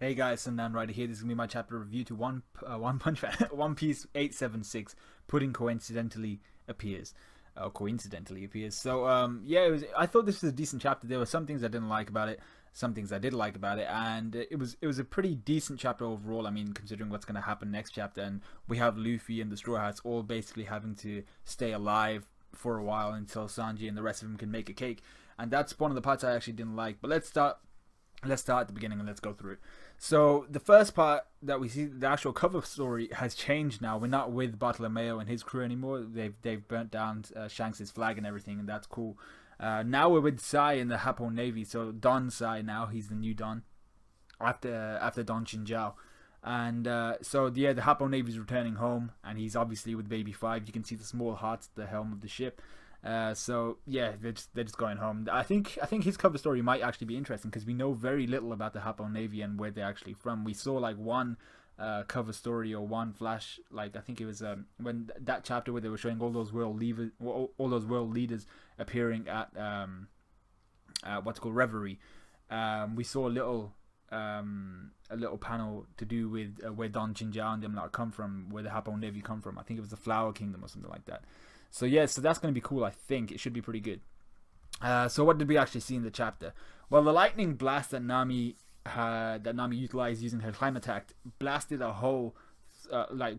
Hey guys, Sandan Rider here. This is gonna be my chapter review to One Punch Man, One Piece 876. Pudding coincidentally appears. So yeah, I thought this was a decent chapter. There were some things I didn't like about it, some things I did like about it, and it was a pretty decent chapter overall. I mean, considering what's gonna happen next chapter, and we have Luffy and the Straw Hats all basically having to stay alive for a while until Sanji and the rest of them can make a cake, and that's one of the parts I actually didn't like. But let's start at the beginning and let's go through it. So the first part that we see, the actual cover story has changed now. We're not with Bartolomeo and his crew anymore. They've burnt down Shanks' flag and everything, and that's cool. Now we're with Sai in the Hapo Navy. So Don Sai now, he's the new Don after Don Chinjao. And so yeah, the Hapo Navy's returning home, and he's obviously with Baby Five. You can see the small hearts at the helm of the ship. So yeah, they're just going home. I think his cover story might actually be interesting because we know very little about the Hapo Navy and where they're actually from. We saw like one cover story or one flash, like I think it was when that chapter where they were showing all those world leaders appearing at what's called Reverie. We saw a little panel to do with where Don Chinjao and them not come from, where the Hapo Navy come from. I think it was the Flower Kingdom or something like that. So yeah, so that's going to be cool. I think it should be pretty good. So what did we actually see in the chapter? Well, the lightning blast that Nami utilized using her climate attack blasted a hole,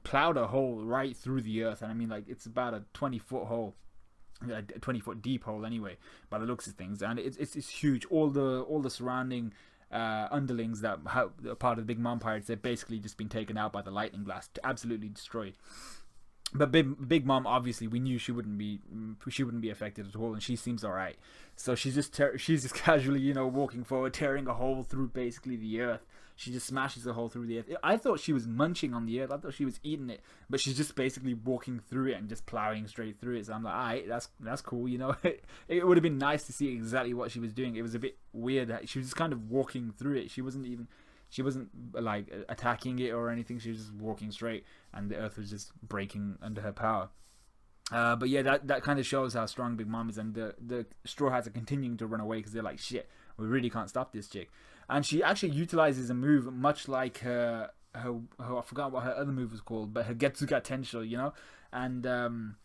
plowed a hole right through the earth, and I mean like it's about a 20-foot hole, a 20-foot deep hole anyway, by the looks of things, and it's huge. All the surrounding underlings that are part of the Big Mom Pirates, they've basically just been taken out by the lightning blast, absolutely destroyed. But Big Mom, obviously, we knew she wouldn't be affected at all, and she seems all right. So she's just casually, walking forward, tearing a hole through basically the earth. She just smashes a hole through the earth. I thought she was munching on the earth. I thought she was eating it, but she's just basically walking through it and just plowing straight through it. So I'm like, all right, that's cool. It would have been nice to see exactly what she was doing. It was a bit weird that she was just kind of walking through it. She wasn't like attacking it or anything. She was just walking straight, and the earth was just breaking under her power. But yeah, that kind of shows how strong Big Mom is, and the Straw Hats are continuing to run away because they're like, shit, we really can't stop this chick. And she actually utilizes a move much like her I forgot what her other move was called, but her Getsuga Tensho, and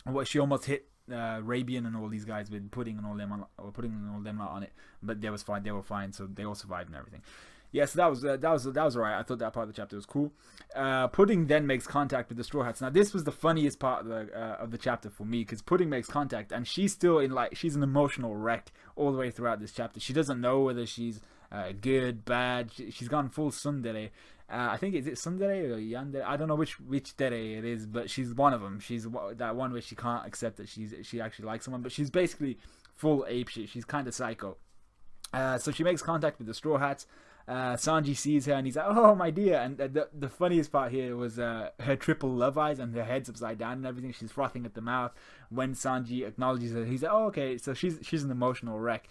what she almost hit Rabian and all these guys with Pudding and all them on it, but they were fine, so they all survived and everything. Yeah, so that was alright. I thought that part of the chapter was cool. Pudding then makes contact with the Straw Hats. Now this was the funniest part of the chapter for me, because Pudding makes contact and she's still she's an emotional wreck all the way throughout this chapter. She doesn't know whether she's good, bad. She's gone full tsundere. I think is it tsundere or yandere? I don't know which dere it is, but she's one of them. She's that one where she can't accept that she actually likes someone, but she's basically full apeshit. She's kind of psycho. So she makes contact with the Straw Hats. Sanji sees her and he's like, "Oh, my dear!" And the funniest part here was her triple love eyes and her head's upside down and everything. She's frothing at the mouth when Sanji acknowledges her. He's like, "Oh, okay." So she's an emotional wreck.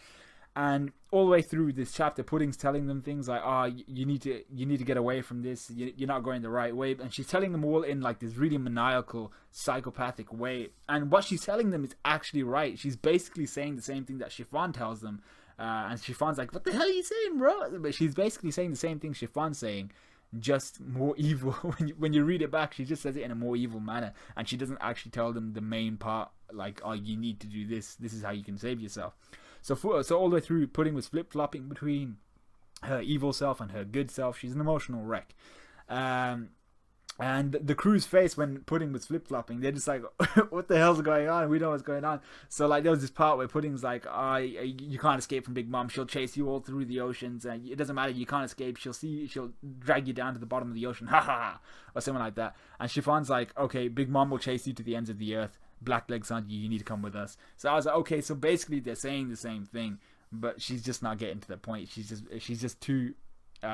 And all the way through this chapter, Pudding's telling them things like, "Oh, you need to get away from this. You're not going the right way." And she's telling them all in like this really maniacal, psychopathic way. And what she's telling them is actually right. She's basically saying the same thing that Chiffon tells them. And Chiffon's like, "What the hell are you saying, bro?" But she's basically saying the same thing Chiffon's saying, just more evil. When you read it back, she just says it in a more evil manner, and she doesn't actually tell them the main part, like, "Oh, you need to do this. This is how you can save yourself." So all the way through, Pudding was flip-flopping between her evil self and her good self. She's an emotional wreck. And the crew's face when Pudding was flip-flopping, they're just like, "What the hell's going on? We know what's going on." So like there was this part where Pudding's like, "You can't escape from Big Mom. She'll chase you all through the oceans, and it doesn't matter. You can't escape. She'll drag you down to the bottom of the ocean, ha ha ha," or something like that. And Chiffon's like, "Okay, Big Mom will chase you to the ends of the earth. Blackleg Sanji, you need to come with us." So I was like, okay, so basically they're saying the same thing, but she's just not getting to the point. She's just too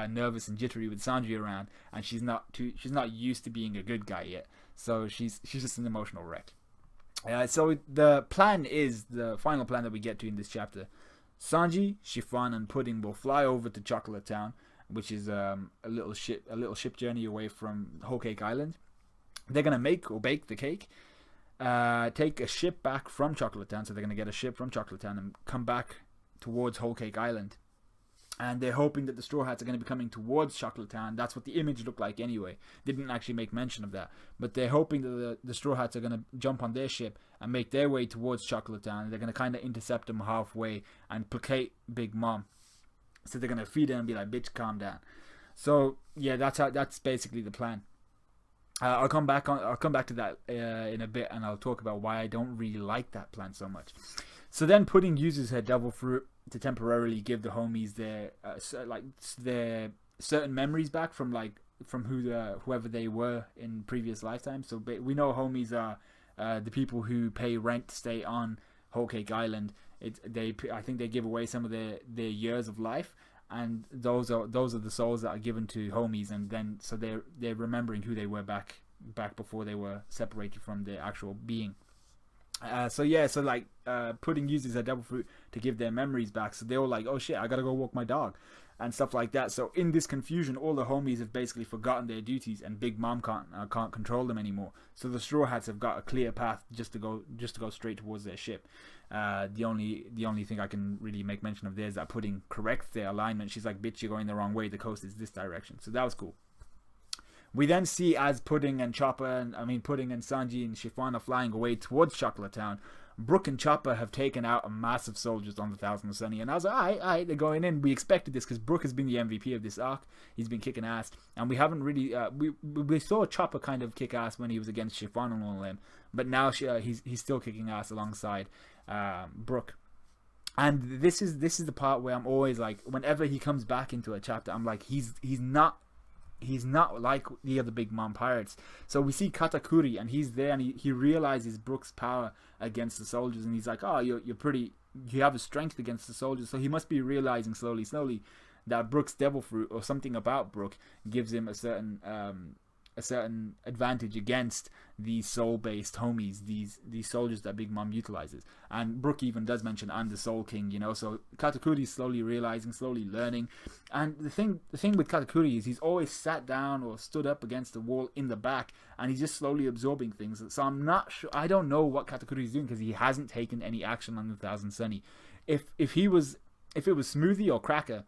nervous and jittery with Sanji around, and she's not used to being a good guy yet. So she's just an emotional wreck. So the final plan that we get to in this chapter: Sanji, Chiffon, and Pudding will fly over to Chocolate Town, which is a little ship journey away from Whole Cake Island. They're gonna make or bake the cake. Take a ship back from Chocolate Town, so they're gonna get a ship from Chocolate Town and come back towards Whole Cake Island. and they're hoping that the Straw Hats are going to be coming towards Chocolate Town. That's what the image looked like anyway. They didn't actually make mention of that, but they're hoping that the Straw Hats are going to jump on their ship and make their way towards Chocolate Town. They're going to kind of intercept them halfway and placate Big Mom. So they're going to feed her and be like, bitch, calm down. So yeah, that's basically the plan. I'll come back to that in a bit, and I'll talk about why I don't really like that plan so much. So then Pudding uses her devil fruit to temporarily give the homies their certain memories back from whoever they were in previous lifetimes. So we know homies are the people who pay rent to stay on Whole Cake Island. I think they give away some of their years of life, and those are the souls that are given to homies, and then so they're remembering who they were back before they were separated from their actual being. Pudding uses her devil fruit to give their memories back. So they were like, oh shit, I gotta go walk my dog and stuff like that. So in this confusion, all the homies have basically forgotten their duties, and Big Mom can't control them anymore. So the Straw Hats have got a clear path just to go straight towards their ship. The only thing I can really make mention of there is that Pudding corrects their alignment. She's like, bitch, you're going the wrong way. The coast is this direction. So that was cool. We then see as Pudding and Sanji and Chiffon are flying away towards Chocolate Town, Brook and Chopper have taken out a massive soldiers on the Thousand Sunny, and I was like, alright, they're going in. We expected this because Brook has been the MVP of this arc. He's been kicking ass, and we haven't really we saw Chopper kind of kick ass when he was against Chiffon and all of them, but now he's still kicking ass alongside Brook. And this is the part where I'm always like, whenever he comes back into a chapter, I'm like, he's not like the other Big Mom pirates. So we see Katakuri, and he's there, and he realizes Brook's power against the soldiers, and he's like, oh, you have a strength against the soldiers. So he must be realizing slowly that Brook's devil fruit, or something about Brook, gives him a certain advantage against these soul-based homies, these soldiers that Big Mom utilizes. And Brook even does mention, I'm the Soul King, so Katakuri's slowly realizing, slowly learning. And the thing with Katakuri is he's always sat down or stood up against the wall in the back, and he's just slowly absorbing things. So I'm not sure, I don't know what Katakuri is doing, because he hasn't taken any action on the Thousand Sunny. If it was Smoothie or Cracker,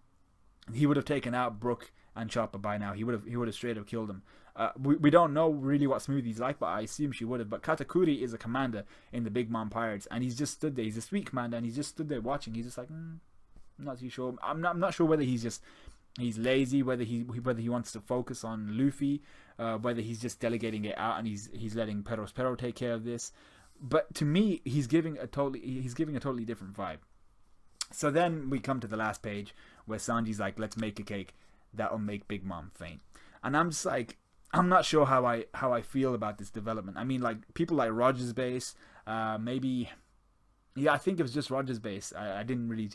he would have taken out Brook and Chopper by now. He would have straight up killed him. We don't know really what Smoothie's like, but I assume she would have. But Katakuri is a commander in the Big Mom Pirates, and he's just stood there. He's a sweet commander, and he's just stood there watching. He's just like, I'm not too sure. I'm not sure whether he's lazy, whether he wants to focus on Luffy, whether he's just delegating it out and he's letting Pero take care of this. But to me, he's giving a totally different vibe. So then we come to the last page where Sanji's like, let's make a cake that'll make Big Mom faint. And I'm just like, I'm not sure how I feel about this development. I mean, like, people like Rogers Base, maybe, yeah, I think it was just Rogers Base. I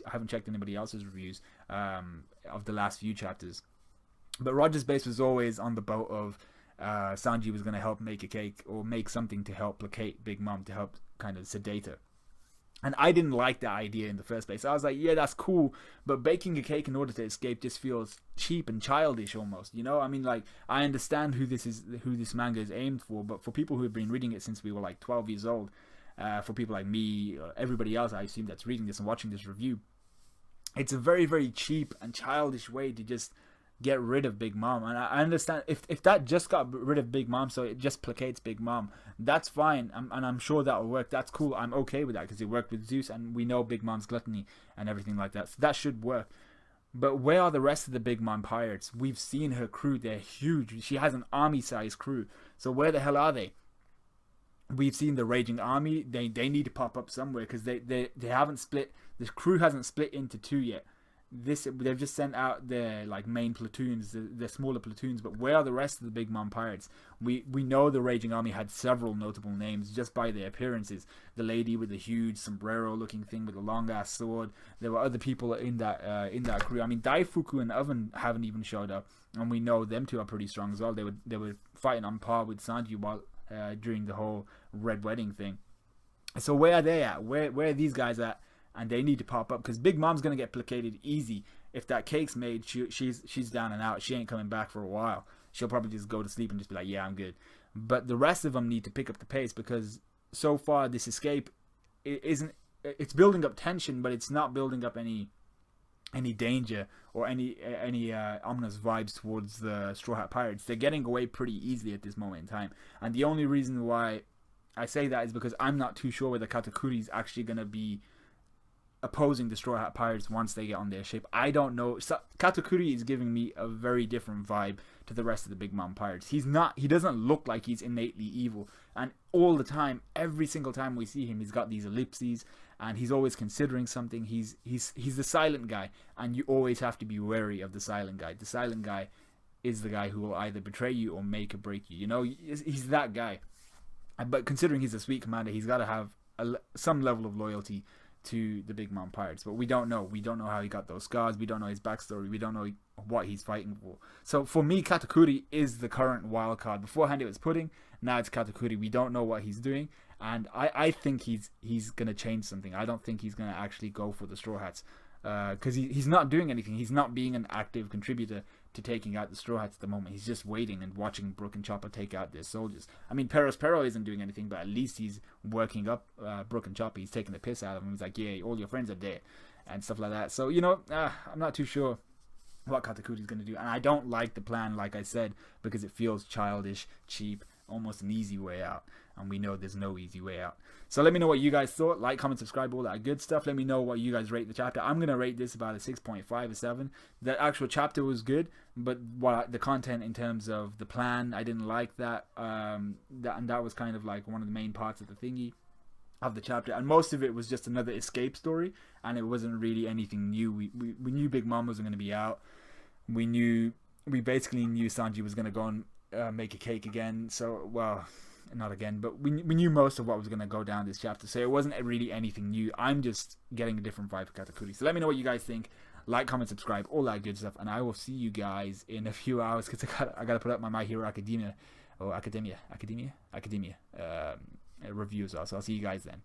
haven't checked anybody else's reviews of the last few chapters. But Rogers Base was always on the boat of Sanji was going to help make a cake or make something to help placate Big Mom, to help kind of sedate her. And I didn't like that idea in the first place. I was like, yeah, that's cool, but baking a cake in order to escape just feels cheap and childish almost, I mean, like, I understand who this manga is aimed for, but for people who have been reading it since we were like 12 years old, for people like me, or everybody else I assume that's reading this and watching this review, it's a very, very cheap and childish way to just get rid of Big Mom. And I understand if that just got rid of Big Mom, so it just placates Big Mom, that's fine, and I'm sure that'll work. That's cool. I'm okay with that, because it worked with Zeus, and we know Big Mom's gluttony and everything like that, so that should work. But where are the rest of the Big Mom pirates? We've seen her crew. They're huge. She has an army-sized crew. So where the hell are they? We've seen the Raging Army. They need to pop up somewhere, because they haven't split. The crew hasn't split into two yet. They've just sent out their like main platoons, the smaller platoons, but where are the rest of the Big Mom pirates? We know the Raging Army had several notable names just by their appearances. The lady with the huge sombrero looking thing with a long ass sword. There were other people in that crew. I mean, Daifuku and Oven haven't even showed up, and we know them two are pretty strong as well. They were fighting on par with Sanji while during the whole Red Wedding thing. So where are they at? Where are these guys at? And they need to pop up, because Big Mom's going to get placated easy. If that cake's made, she's down and out. She ain't coming back for a while. She'll probably just go to sleep and just be like, yeah, I'm good. But the rest of them need to pick up the pace, because so far this escape it's building up tension, but it's not building up any any danger or any ominous vibes towards the Straw Hat Pirates. They're getting away pretty easily at this moment in time, and the only reason why I say that is because I'm not too sure whether Katakuri is actually going to be opposing the Straw Hat Pirates once they get on their ship. I don't know. Katakuri is giving me a very different vibe to the rest of the Big Mom Pirates. He doesn't look like he's innately evil, and all the time, every single time we see him, he's got these ellipses and he's always considering something. He's the silent guy, and you always have to be wary of the silent guy. The silent guy is the guy who will either betray you or make or break you. You know, he's that guy. But considering he's a sweet commander, he's got to have some level of loyalty to the Big Mom Pirates. But we don't know. We don't know how he got those scars. We don't know his backstory. We don't know what he's fighting for. So for me, Katakuri is the current wild card. Beforehand it was Pudding. Now it's Katakuri. We don't know what he's doing. And I think he's going to change something. I don't think he's going to actually go for the Straw Hats. Because he's not doing anything. He's not being an active contributor to taking out the Straw Hats at the moment. He's just waiting and watching Brook and Chopper take out their soldiers. I mean, Perospero isn't doing anything, but at least he's working up Brook and Chopper. He's taking the piss out of him. He's like, yeah, all your friends are dead and stuff like that. So, you know, I'm not too sure what Katakuri's going to do. And I don't like the plan, like I said, because it feels childish, cheap, almost an easy way out. And we know there's no easy way out. So let me know what you guys thought. Like, comment, subscribe, all that good stuff. Let me know what you guys rate the chapter. I'm going to rate this about a 6.5 or 7. The actual chapter was good, but the content in terms of the plan, I didn't like that. And that was kind of like one of the main parts of the thingy of the chapter. And most of it was just another escape story, and it wasn't really anything new. We knew Big Mom wasn't going to be out. We basically knew Sanji was going to go and make a cake again. So, well, not again, but we knew most of what was going to go down this chapter, so it wasn't really anything new. I'm just getting a different vibe for Katakuri. So let me know what you guys think. Like, comment, subscribe, all that good stuff, and I will see you guys in a few hours, because I got to put up my Hero Academia review as well. So I'll see you guys then.